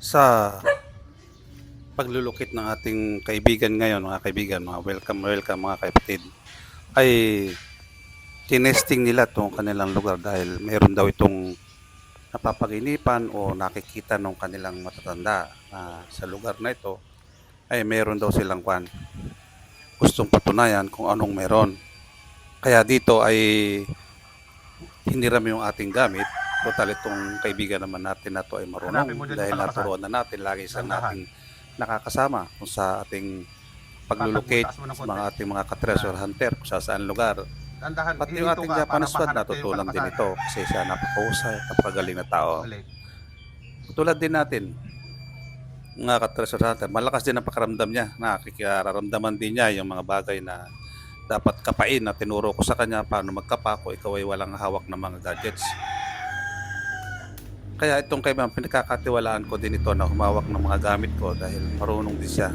Sa paglulukit ng ating kaibigan ngayon, mga kaibigan, mga welcome mga kapatid, ay tinesting nila itong kanilang lugar dahil mayroon daw itong napapaginipan o nakikita ng kanilang matatanda na sa lugar na ito ay mayroon daw silang gustong patunayan kung anong meron. Kaya dito ay hiniram yung ating gamit. Total itong kaibigan naman natin na to ay marunong dahil naturuan na natin lagi sa nating nakakasama kung sa ating paglulocate sa mga ating mga ka-treasure hunter kung sa saan lugar. Pati yung ating Japanese sword natutunan din ito kasi siya napakahusay at napakagaling na tao. Tulad din natin, mga ka-treasure hunter, malakas din ang pakiramdam niya. Nakikiraramdaman din niya yung mga bagay na dapat kapain na tinuro ko sa kanya paano magkapa kung ikaw ay walang hawak ng mga gadgets. Kaya itong kaibigan, pinagkakatiwalaan ko din ito na humawak ng mga gamit ko dahil marunong din siya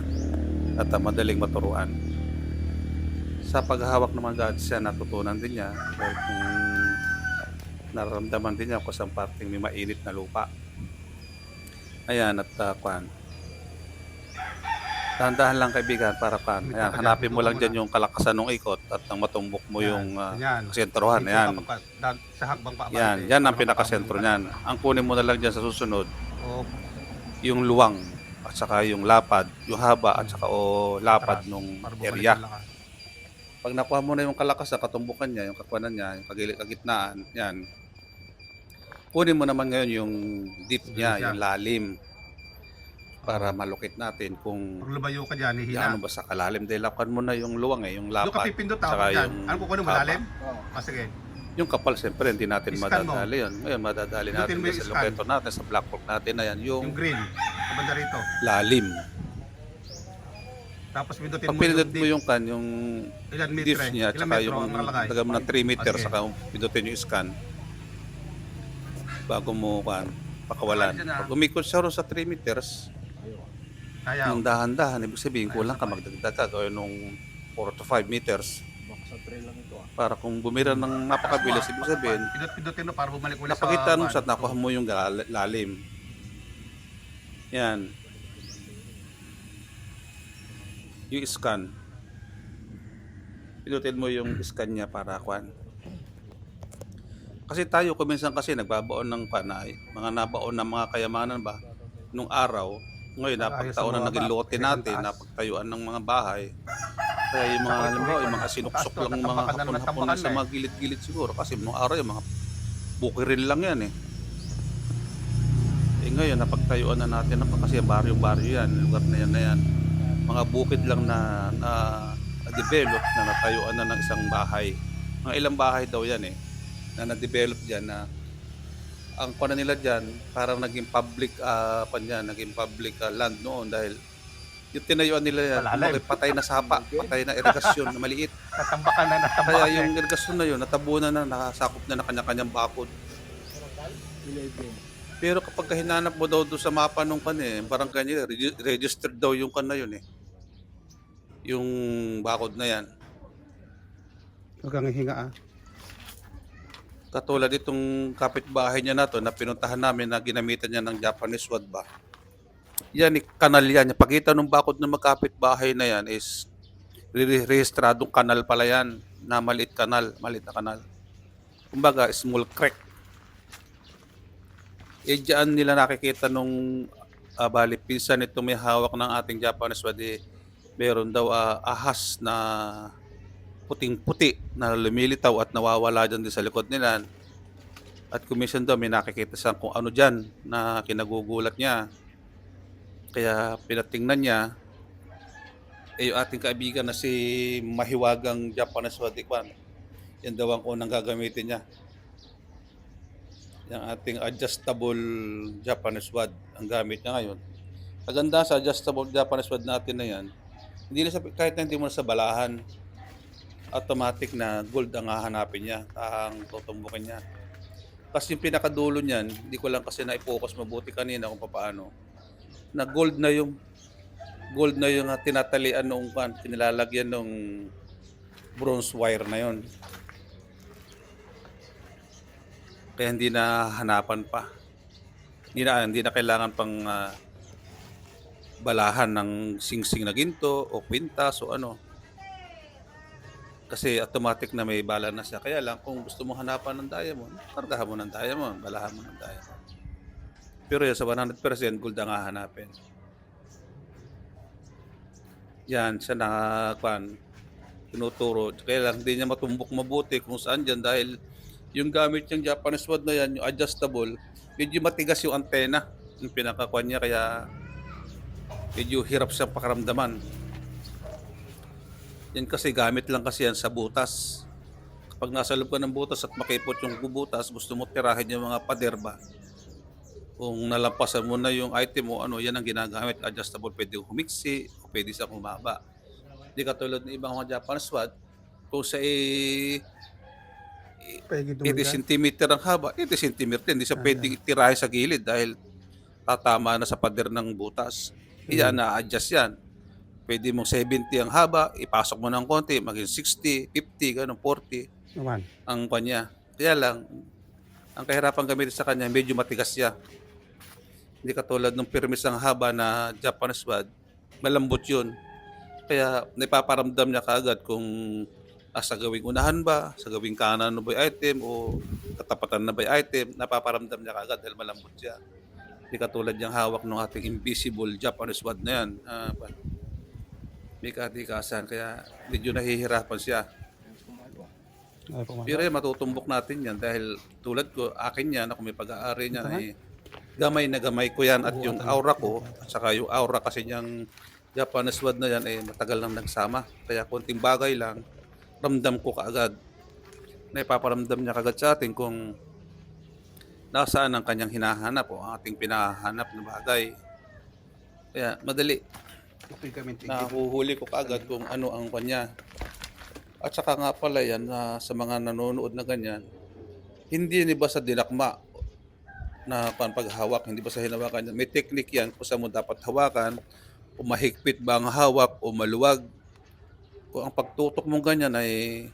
at madaling maturuan. Sa paghahawak ng mga gadgets siya, natutunan din niya dahil kung nararamdaman din niya kung saan parting may mainit na lupa. Ayan, at dahan-dahan lang kaibigan para ayan, hanapin mo lang dyan yung kalakasan ng ikot at nang matumbok mo yung sentrohan. Ayan. Yan ang pinakasentro niyan. Ang kunin mo na lang dyan sa susunod, yung luwang at saka yung lapad, yung haba at saka lapad nung area. Pag nakuha mo na yung kalakasan, katumbukan niya, yung kakuanan niya, yung kagitnaan, yan. Kunin mo naman ngayon yung deep niya, yung lalim. Para malukit natin kung lumayo ka dyan, ano ba sa kalalim. Dahil lakuan mo na yung luwang yung lapad. Yung kapipindot tawag dyan. Ano kukunin mo, malalim? Sige. Yung kapal, siyempre, hindi natin madadali yun. Ngayon, madadali natin sa loketo natin, sa black book natin. Ayan, yung green, kabanda rito. lalim. Tapos pindutin pag pinindot mo yung yung diffs niya, tsaka yung taga mo na 3 meters, saka pindutin yung scan bago mo pakawalan. Pag umikot siya sa 3 meters, yung dahan-dahan, ibig sabihin kulang ka, magdagdag ka, gawin nung 4 to 5 meters. Para kung bumira ng napakabilis, ibig sabihin, pindutin mo para bumalik ulit sa napakita nung shot, nakuha mo yung lalim. Yan. Yung scan. Pinutin mo yung scan niya para Kasi tayo, kuminsan kasi nagbabaon ng mga nabaon ng mga kayamanan ba, nung araw. Ngayon, napagtaon na naging lote natin, napagtayuan ng mga bahay. Kaya yung mga, halimbawa, yung mga sinuksok lang mga hapon-hapon na sa mga gilid-gilid siguro. Kasi nung araw, yung mga bukirin lang yan eh. Ngayon, napagtayuan na natin kasi baryo-baryo yan, lugar na yan. Mga bukid lang na na-develop na natayuan na ng isang bahay. Mga ilang bahay daw yan eh, na na-develop dyan na ang kuwan nila dyan, parang naging public naging public land noon dahil yung tinayuan nila yan, patay na sapa, patay na irigasyon na maliit. Natambakan na. Kaya yung irigasyon na yun, natabunan na, nakasakop na kanya-kanyang bakod. Pero kapag hinanap mo daw doon sa mapa nung barangay nila, registered daw yung na yun eh. Yung bakod na yan. Huwag kang hihinga Katulad itong kapitbahay niya na to na pinuntahan namin na ginamitan niya ng Japanese sword ba. Yan, kanal yan. Pagkita ng bakod ng magkapitbahay na yan is rehistradong kanal pala yan na maliit na kanal. Kumbaga, small creek. Diyan nila nakikita nung bali, pinsan ito may hawak ng ating Japanese sword meron daw ahas na puting-puti na lumilitaw at nawawala dyan din sa likod nila. At kuminsan daw may nakikita siya kung ano dyan na kinagugulat niya. Kaya pinatingnan niya, yung ating kaibigan na si mahiwagang Japanese sword, yan daw ang unang gagamitin niya. Yung ating adjustable Japanese sword ang gamit niya ngayon. Maganda sa adjustable Japanese sword natin na yan, kahit na hindi mo sa balahan, automatic na gold ang hahanapin niya, ang tutumbukin niya. Kasi yung pinakadulo niyan, hindi ko lang kasi na-focus mabuti kanina kung paano. Na gold na yung tinatalian nung kinilalagyan nung bronze wire na yon. Kaya hindi na hanapan pa. Hindi na kailangan pang balahan ng singsing na ginto o kwintas o ano. Kasi automatic na may bala na siya. Kaya lang kung gusto mo hanapan ng diamond, kargahan mo ng diamond, balahan mo ng diamond. Pero yan, sa 100% gold ang hahanapin. Yan, siya tinuturo. Kaya lang hindi niya matumbok mabuti kung saan dyan dahil yung gamit niyang Japanese sword na yan, yung adjustable, medyo matigas yung antena, yung pinakakuan niya, kaya medyo hirap siyang pakaramdaman. Yan kasi gamit lang kasi yan sa butas. Kapag nasa loob ka ng butas at makipot yung bubutas, gusto mo tirahin yung mga pader ba? Kung nalampasan mo na yung item mo, ano, yan ang ginagamit. Adjustable, pwede humiksi o pwede siyang humaba. Hindi katulad ng ibang mga Japanese sword, kung sa 80 cm ang haba, 80 cm din. Hindi siya pwedeng tirahin sa gilid dahil tatama na sa pader ng butas. Iyan, na-adjust yan. Pwede mong 70 ang haba, ipasok mo ng konti, maging 60, 50, ganun, 40 Naman. ang kanya. Kaya lang, ang kahirapan gamitin sa kanya, medyo matigas siya. Hindi katulad ng permis ng haba na Japanese sword, malambot yun. Kaya napaparamdam niya kaagad kung sa gawing unahan ba, sa gawing kanan na ba yung item, o katapatan na ba yung item, napaparamdam niya kaagad dahil malambot siya. Hindi katulad yung hawak ng ating invisible Japanese sword na yan. May katikasan, kaya medyo nahihirapan siya. Pero matutumbok natin yan dahil tulad ko, akin yan, ako may pag-aari niyan, gamay na gamay ko yan at yung aura ko, at saka yung aura kasi niyang Japanese sword na yan, matagal nang nagsama. Kaya konting bagay lang, ramdam ko kaagad. Naipaparamdam niya kaagad sa atin kung nasaan ang kanyang hinahanap o ang ating pinahanap na bagay. Kaya madali. Nahuhuli ko kaagad kung ano ang kanya. At saka nga pala yan, sa mga nanonood na ganyan, hindi ba sa dinakma na paghawak, hindi ba sa hinawakan yan. May technique yan kung saan mo dapat hawakan, kung mahigpit ba ang hawak o maluwag. Kung ang pagtutok mong ganyan ay,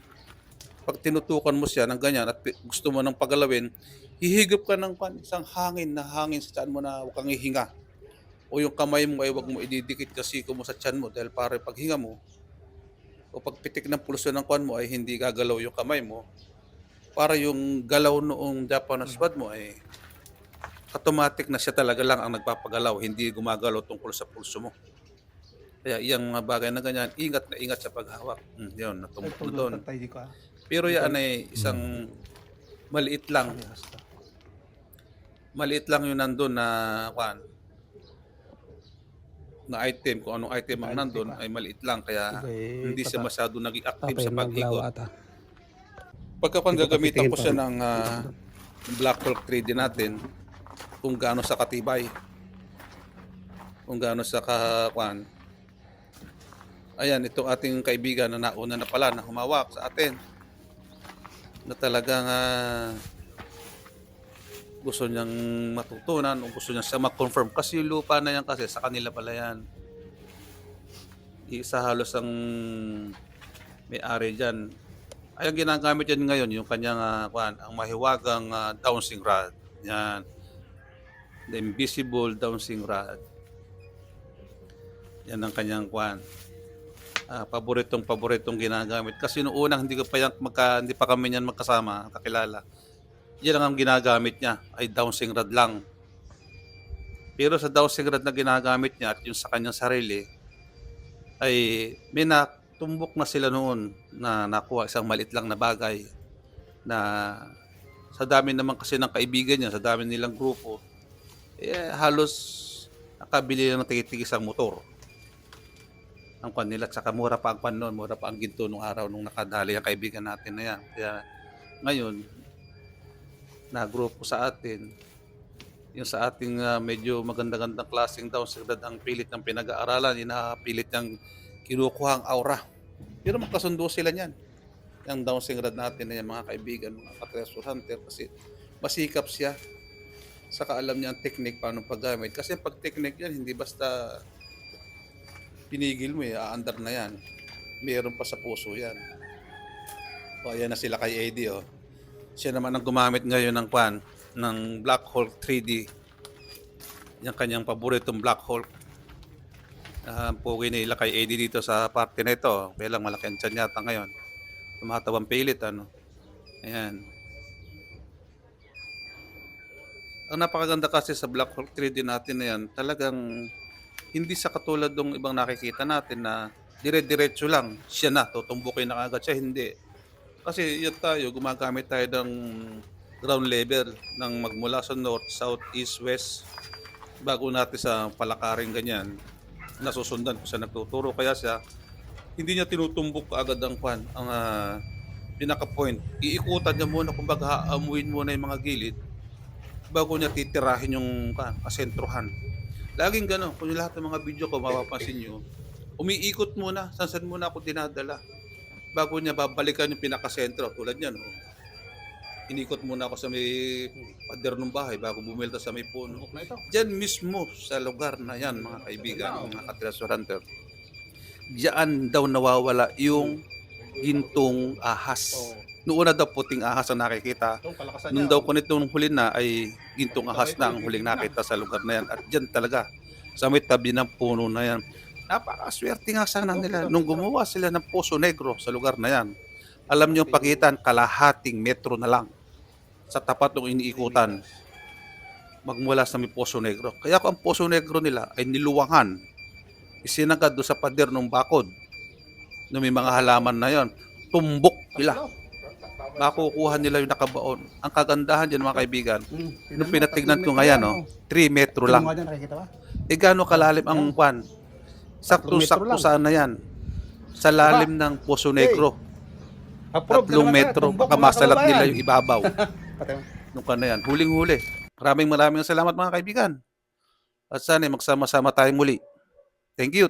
pag tinutukan mo siya ng ganyan at gusto mo nang pagalawin, hihigop ka ng isang hangin sa tiyan mo na huwag kang hihinga. O yung kamay mo ay huwag mo ididikit kasi mo sa tiyan mo dahil para paghinga mo, o pagpitik ng pulso ng kwan mo ay hindi gagalaw yung kamay mo, para yung galaw noong Japanese sword mo ay automatic na siya talaga lang ang nagpapagalaw, hindi gumagalaw tungkol sa pulso mo. Kaya iyang mga bagay na ganyan, ingat na ingat sa paghawak. Yun, natumbok na doon. Pero yan ay isang maliit lang. Maliit lang yung nandun na kwan, na item, kung anong item ang nandun ay maliit lang, kaya hindi siya masyado naging active sa pag-ikot. Pagka gagamitan ko siya ng Black Hawk 3D natin, kung gaano sa katibay, kung gaano sa kakwan. Ayan, itong ating kaibigan na nauna na pala na humawak sa atin, na talagang gusto niyang matutunan o gusto niya siya ma-confirm kasi yung lupa na yan kasi sa kanila pala yan. Isa halos ang may-ari dyan. Ay, ang ginagamit yan ngayon, yung kanyang ang mahiwagang dowsing rod. Yan. The invisible dowsing rod. Yan ang kanyang paboritong ginagamit. Kasi noong unang hindi pa kami niyan magkasama, kakilala. Yan ang ginagamit niya, ay dowsing rod lang. Pero sa dowsing rod na ginagamit niya at yung sa kanyang sarili, ay may natumbok na sila noon na nakuha isang maliit lang na bagay na sa dami naman kasi ng kaibigan niya, sa dami nilang grupo, halos nakabili lang ng tigis ang motor. Ang kanila, at saka mura pa ang panon, mura pa ang ginto nung araw nung nakadali ang kaibigan natin na yan. Kaya ngayon, na grupo sa atin, yung sa ating medyo maganda-gandang klaseng dowsing rod ang pilit ng pinag-aaralan, inapilit ng kinukuha ang aura. Pero magkasundo sila niyan. Yung dowsing rod natin na yan, mga kaibigan, mga ka-treasure hunter, kasi masikap siya. Saka alam niya ang technique paano paggamit. Kasi pag technique yan, hindi basta pinigil mo aandar na yan. Meron pa sa puso yan. O, ayan na sila kay AD, oh. Siya naman ang gumamit ngayon ng ng Black Hole 3D. Yung kanyang paboritong Black Hole. Pugi nila kay AD dito sa party na ito. Kaya lang malaki ang tiyan yata ngayon. Tumatawang pilit, ano. Ayan. Ang napakaganda kasi sa Black Hole 3D natin na yan, talagang hindi sa katulad ng ibang nakikita natin na dire-diretso lang. Siya na, tutumbukin na agad siya. Hindi. Kasi yun tayo, gumagamit tayo ng ground level ng magmula sa north, south, east, west. Bago natin sa palakaring ganyan, nasusundan kung siya nagtuturo. Kaya siya, hindi niya tinutumbok agad ang pinaka-point. Iikutan niya muna, kumbaga haamuin muna yung mga gilid bago niya titirahin yung kasentruhan. Laging gano'n. Kung yung lahat ng mga video ko, mapapansin nyo, umiikot muna, saan muna ako dinadala. Bago niya babalikan yung pinakasentro. Tulad niyan, oh. Inikot muna ako sa may pader ng bahay bago bumilta sa may puno. Diyan mismo sa lugar na yan, mga kaibigan, mga ka-treasure. Diyan daw nawawala yung gintong ahas. Noon na daw puting ahas ang nakikita. Nung daw ko nitong huli na ay gintong ahas na ang huling nakita sa lugar na yan. At diyan talaga, sa may tabi ng puno na yan. Napakaswerte nga sana nila nung gumawa sila ng Poso Negro sa lugar na yan. Alam niyo pagitan, kalahating metro na lang sa tapat ng iniikutan magmula sa may Poso Negro. Kaya kung ang Poso Negro nila ay niluwangan, isinagad doon sa pader ng bakod na may mga halaman na yon, tumbok nila. Makukuha nila yung nakabaon. Ang kagandahan dyan mga kaibigan, nung pinatignan ko ngayon, 3 metro lang. E gaano kalalim ang Sakto-sakto sana yan. Sa lalim ng Poso Negro. 3 metro. Baka masalat nila yung ibabaw. Nung na yan. Huling-huli. Maraming salamat mga kaibigan. At sana magsama-sama tayong muli. Thank you.